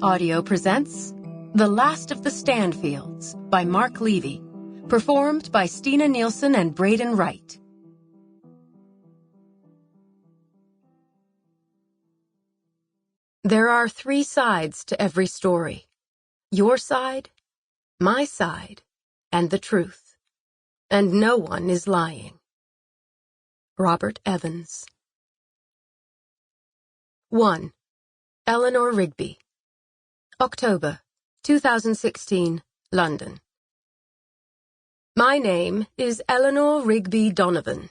Audio presents The Last of the Stanfields by Marc Levy, performed by Stina Nielsen and Braden Wright. There are three sides to every story. Your side, my side, and the truth. And no one is lying. Robert Evans. 1. Eleanor-Rigby. October, 2016, London. My name is Eleanor-Rigby Donovan.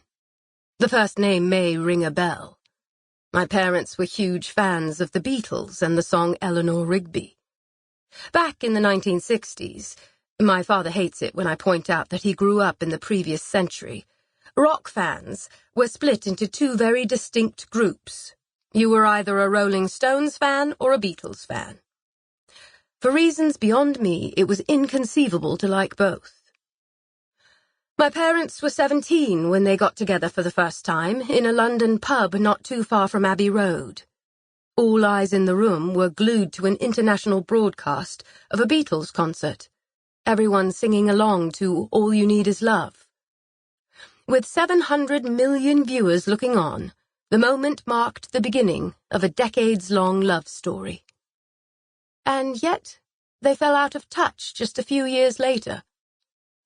The first name may ring a bell. My parents were huge fans of the Beatles and the song Eleanor-Rigby. Back in the 1960s, my father hates it when I point out that he grew up in the previous century, rock fans were split into two very distinct groups. You were either a Rolling Stones fan or a Beatles fan. For reasons beyond me, it was inconceivable to like both. My parents were 17 when they got together for the first time in a London pub not too far from Abbey Road. All eyes in the room were glued to an international broadcast of a Beatles concert, everyone singing along to All You Need Is Love. With 700 million viewers looking on, the moment marked the beginning of a decades-long love story. And yet, they fell out of touch just a few years later.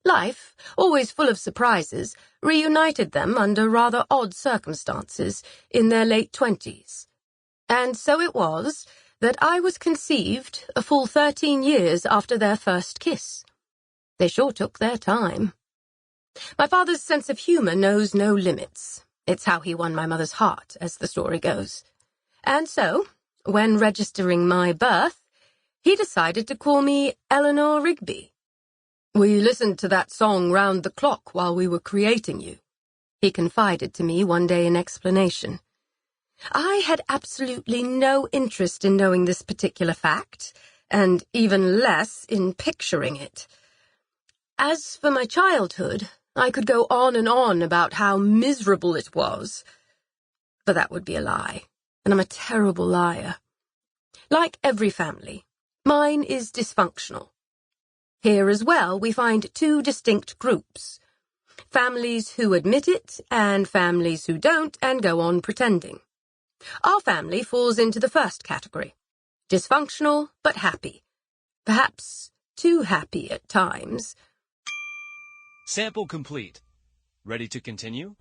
Life, always full of surprises, reunited them under rather odd circumstances in their late 20s. And so it was that I was conceived a full 13 years after their first kiss. They sure took their time. My father's sense of humor knows no limits. It's how he won my mother's heart, as the story goes. And so, when registering my birth, he decided to call me Eleanor-Rigby. We listened to that song round the clock while we were creating you, he confided to me one day in explanation. I had absolutely no interest in knowing this particular fact, and even less in picturing it. As for my childhood, I could go on and on about how miserable it was. But that would be a lie, and I'm a terrible liar. Like every family, mine is dysfunctional. Here as well, we find two distinct groups. Families who admit it, and families who don't and go on pretending. Our family falls into the first category. Dysfunctional, but happy. Perhaps too happy at times. Sample complete. Ready to continue?